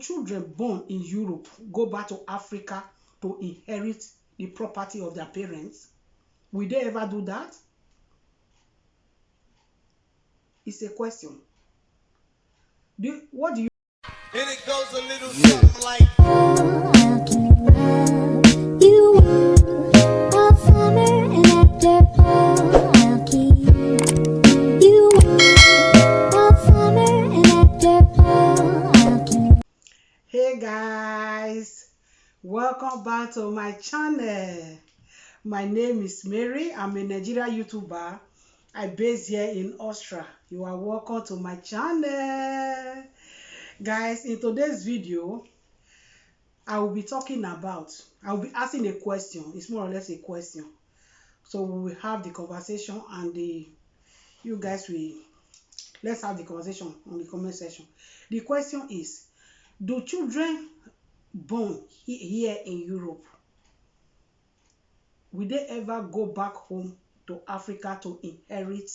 children born in Europe go back to Africa to inherit the property of their parents? Will they ever do that? It's a question. What do you? And it goes a little something like. Hey guys, welcome back to my channel. My name is Mary. I'm a Nigerian YouTuber. I base here in Austria. You are welcome to my channel. Guys, in today's video, I'll be asking a question. It's more or less a question. So we will have the conversation and you guys let's have the conversation on the comment section. The question is, do children born here in Europe, will they ever go back home to Africa to inherit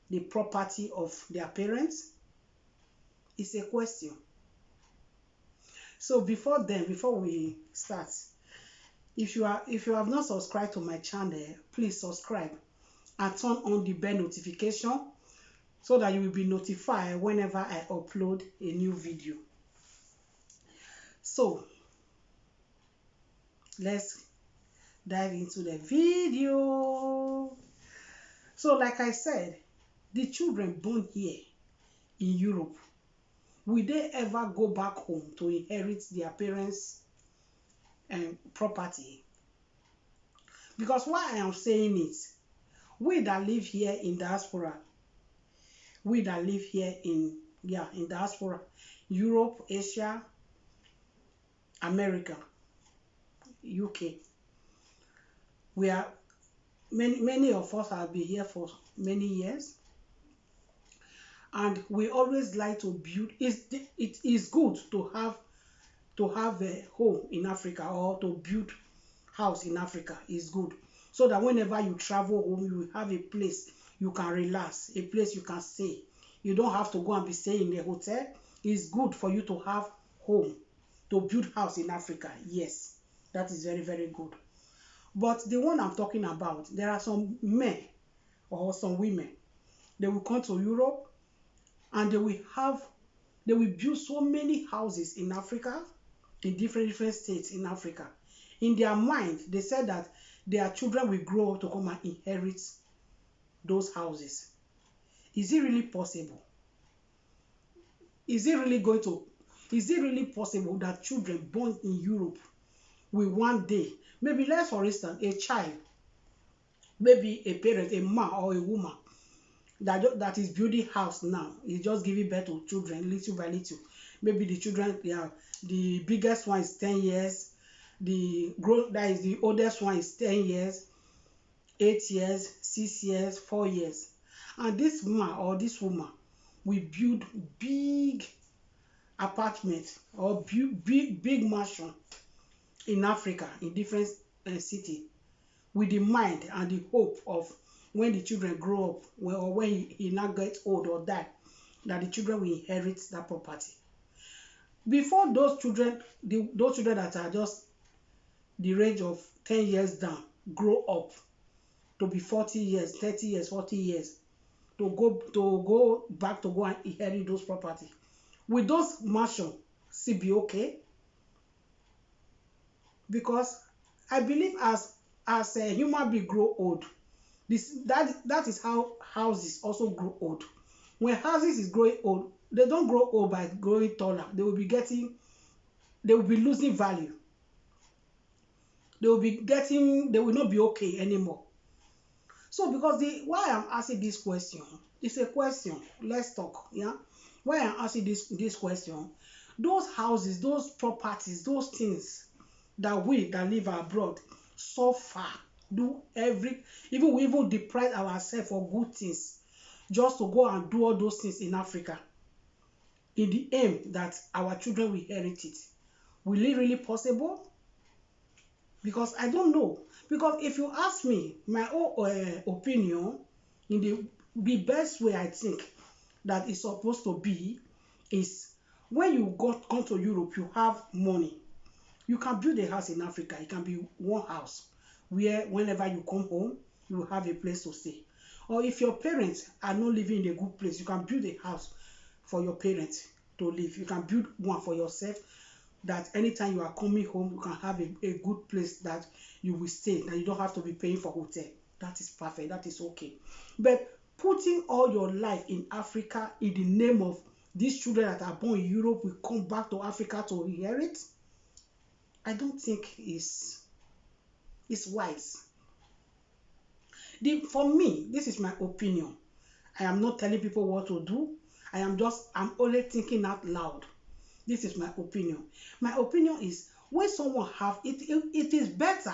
the property of their parents? It's a question. So before we start, if you have not subscribed to my channel, please subscribe and turn on the bell notification so that you will be notified whenever I upload a new video. So let's dive into the video. So like I said, the children born here in Europe, will they ever go back home to inherit their parents' property? Because why I am saying it, we that live here in diaspora, we that live here in diaspora, Europe, Asia, America, UK, we are many of us have been here for many years, and we always like to build. It is good to have a home in Africa, or to build house in Africa is good, so that whenever you travel home, you will have a place you can relax, a place you can stay. You don't have to go and be staying in a hotel. It's good for you to have home, to build house in Africa. Yes, that is very, very good. But the one I'm talking about, there are some men or some women, they will come to Europe and they will build so many houses in Africa, in different states in Africa. In their mind, they said that their children will grow up to come and inherit those houses. Is it really possible? Is it really possible that children born in Europe will one day, maybe let's for instance, a child, maybe a parent, a man or a woman that is building house now, is just giving birth to children little by little. Maybe the children, the biggest one is 10 years, that is the oldest one is 10 years, 8 years, 6 years, 4 years. And this man or this woman will build big apartment or build big mansion in Africa, in different city, with the mind and the hope of when the children grow up, or when he now gets old or die, that the children will inherit that property. Before those children that are just the range of 10 years down grow up to be 40 years, 30 years, 40 years, to go back to go and inherit those property, will those mansion still be okay? Because I believe as a human being grow old, that is how houses also grow old. When houses is growing old, they don't grow old by growing taller. They will be losing value. They will not be okay anymore. So because why I'm asking this question, it's a question. Let's talk. Yeah. Why I'm asking this question, those houses, those properties, those things that we that live abroad suffer, we even deprive ourselves of good things just to go and do all those things in Africa, in the aim that our children will inherit it. Will it really possible? Because I don't know. Because if you ask me my own opinion, in the best way I think that it's supposed to be, is when you come to Europe, you have money. You can build a house in Africa. It can be one house where whenever you come home, you will have a place to stay. Or if your parents are not living in a good place, you can build a house for your parents to live. You can build one for yourself that anytime you are coming home, you can have a good place that you will stay, that you don't have to be paying for hotel. That is perfect. That is okay. But putting all your life in Africa in the name of these children that are born in Europe will come back to Africa to inherit, I don't think is wise. For me, this is my opinion. I am not telling people what to do. I'm only thinking out loud. This is my opinion. My opinion is when someone have it, it is better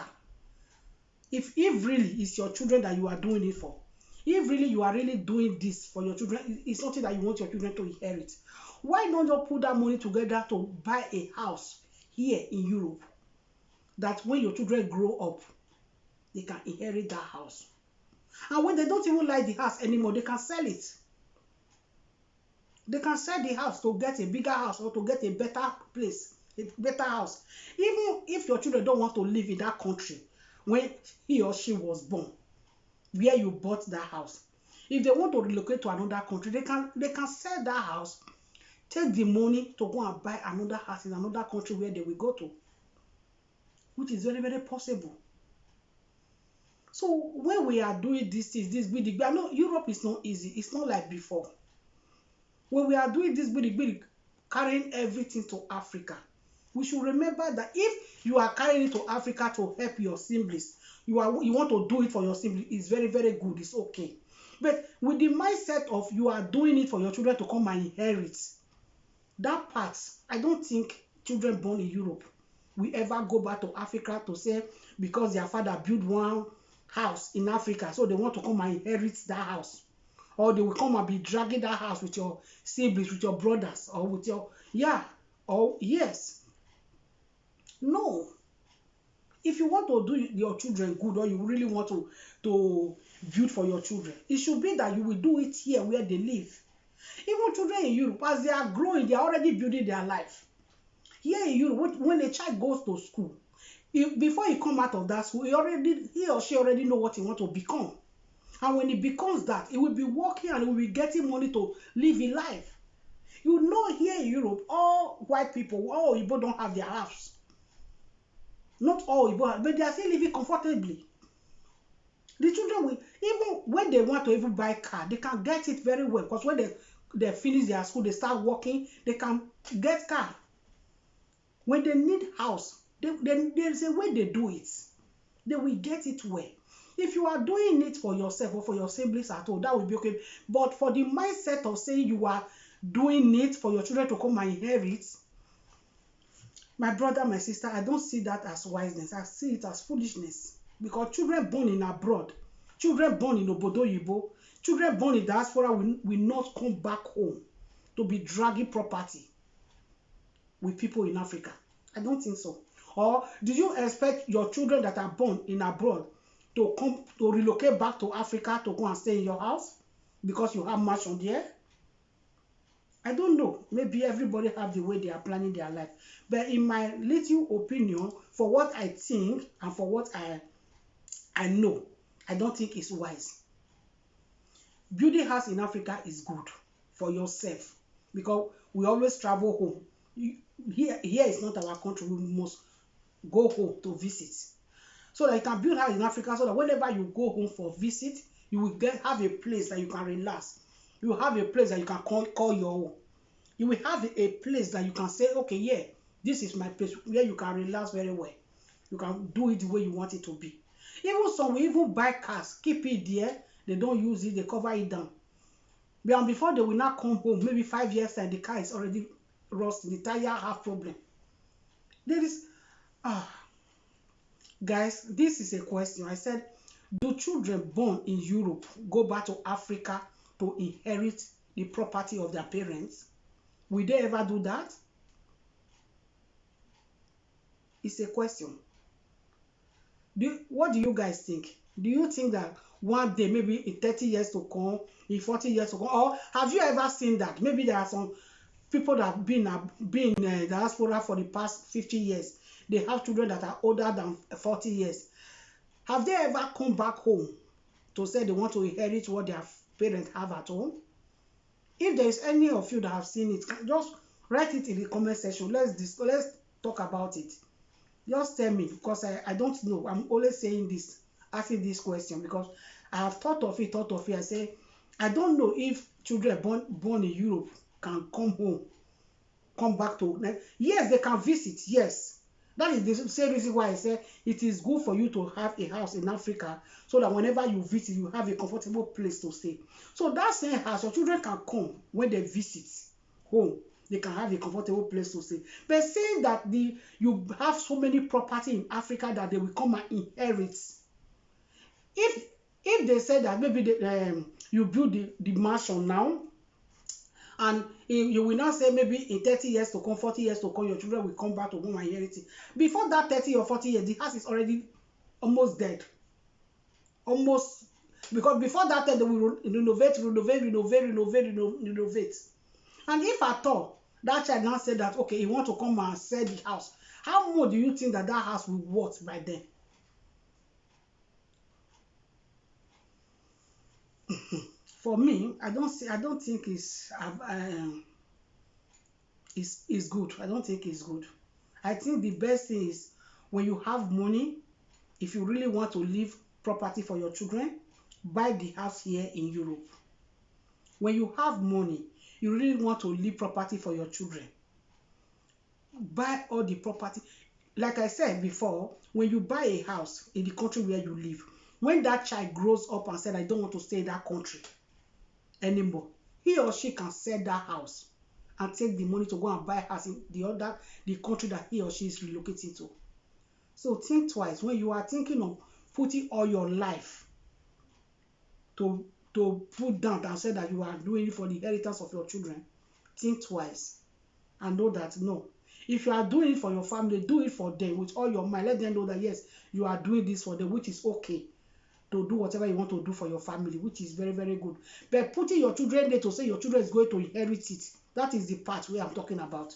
if really it's your children that you are doing it for. If really you are really doing this for your children, it's something that you want your children to inherit. Why not just put that money together to buy a house here in Europe that when your children grow up, they can inherit that house. And when they don't even like the house anymore, they can sell it. They can sell the house to get a bigger house or to get a better place, a better house. Even if your children don't want to live in that country when he or she was born, where you bought that house. If they want to relocate to another country, they can sell that house, take the money to go and buy another house in another country where they will go to, which is very, very possible. So when we are doing this big, I know Europe is not easy. It's not like before. When we are doing this big, carrying everything to Africa, we should remember that if you are carrying it to Africa to help your siblings, you want to do it for your siblings, it's very, very good. It's okay. But with the mindset of you are doing it for your children to come and inherit, that part, I don't think children born in Europe will ever go back to Africa to say because their father built one house in Africa, so they want to come and inherit that house. Or they will come and be dragging that house with your siblings, with your brothers, or with your, yeah, or yes. No. If you want to do your children good, or you really want to build for your children, it should be that you will do it here where they live. Even children in Europe, as they are growing, they are already building their life. Here in Europe, when a child goes to school, before he come out of that school, he or she already know what he want to become. And when he becomes that, he will be working and he will be getting money to live a life. You know, here in Europe, all white people, all Igbo don't have their house. Not all Igbo, but they are still living comfortably. The children will, even when they want to even buy a car, they can get it very well. Because when they finish their school, they start working, they can get car. When they need house, there's a way they do it. They will get it well. If you are doing it for yourself or for your siblings at all, that will be okay. But for the mindset of saying you are doing it for your children to come and inherit, my brother, my sister, I don't see that as wiseness. I see it as foolishness. Because children born in abroad, children born in Obodo Yibo, children born in diaspora will not come back home to be dragging property with people in Africa. I don't think so. Or do you expect your children that are born in abroad to come to relocate back to Africa to go and stay in your house because you have mansion there? I don't know. Maybe everybody have the way they are planning their life. But in my little opinion, for what I think and for what I know, I don't think it's wise. Building house in Africa is good for yourself because we always travel home. Here is not our country. We must go home to visit. So that you can build house in Africa so that whenever you go home for visit, you will have a place that you can relax. You will have a place that you can call your own. You will have a place that you can say, okay, yeah, this is my place where you can relax very well. You can do it the way you want it to be. Even some will even buy cars, keep it there. They don't use it, they cover it down. But before they will not come home, maybe 5 years and the car is already rust, the tire have problem. There is, guys, this is a question. I said, do children born in Europe go back to Africa to inherit the property of their parents? Will they ever do that? It's a question. What do you guys think? Do you think that one day, maybe in 30 years to come, in 40 years to come, or have you ever seen that? Maybe there are some people that have been in diaspora for the past 50 years, they have children that are older than 40 years. Have they ever come back home to say they want to inherit what their parents have at home? If there is any of you that have seen it, just write it in the comment section. Let's talk about it. Just tell me, because I don't know. I'm always saying this, asking this question, because I have thought of it. I say, I don't know if children born in Europe can come home, come back to. Yes, they can visit. Yes, that is the same reason why I say it is good for you to have a house in Africa, so that whenever you visit, you have a comfortable place to stay. So that same house, your children can come when they visit home. They can have a comfortable place to stay. But seeing that you have so many property in Africa that they will come and inherit. If they say that maybe you build the mansion now, and you will not say maybe in 30 years to come, 40 years to come, your children will come back to home and inherit it. Before that 30 or 40 years, the house is already almost dead. Almost, because before that time, they will renovate. And if at all that child now said that, okay, he want to come and sell the house, how much do you think that house will worth by then? For me, I don't think it's good. I don't think it's good. I think the best thing is, when you have money, if you really want to leave property for your children, buy the house here in Europe. When you have money, you really want to leave property for your children, buy all the property. Like I said before, when you buy a house in the country where you live, when that child grows up and said, I don't want to stay in that country anymore, he or she can sell that house and take the money to go and buy a house in the country that he or she is relocating to. So think twice when you are thinking of putting all your life to put down and say that you are doing it for the inheritance of your children. Think twice and know that no. If you are doing it for your family, do it for them with all your mind. Let them know that yes, you are doing this for them, which is okay, to do whatever you want to do for your family, which is very, very good. But putting your children there to say your children is going to inherit it, that is the part where I'm talking about.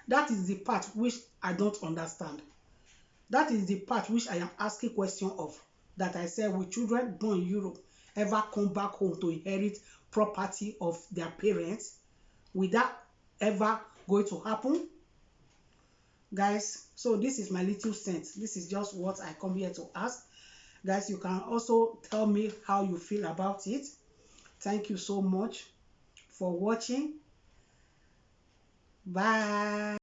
That is the part which I don't understand. That is the part which I am asking question of. That I said, will children born in Europe ever come back home to inherit property of their parents? Will that ever going to happen? Guys, so this is my little sense. This is just what I come here to ask. Guys, you can also tell me how you feel about it. Thank you so much for watching. Bye.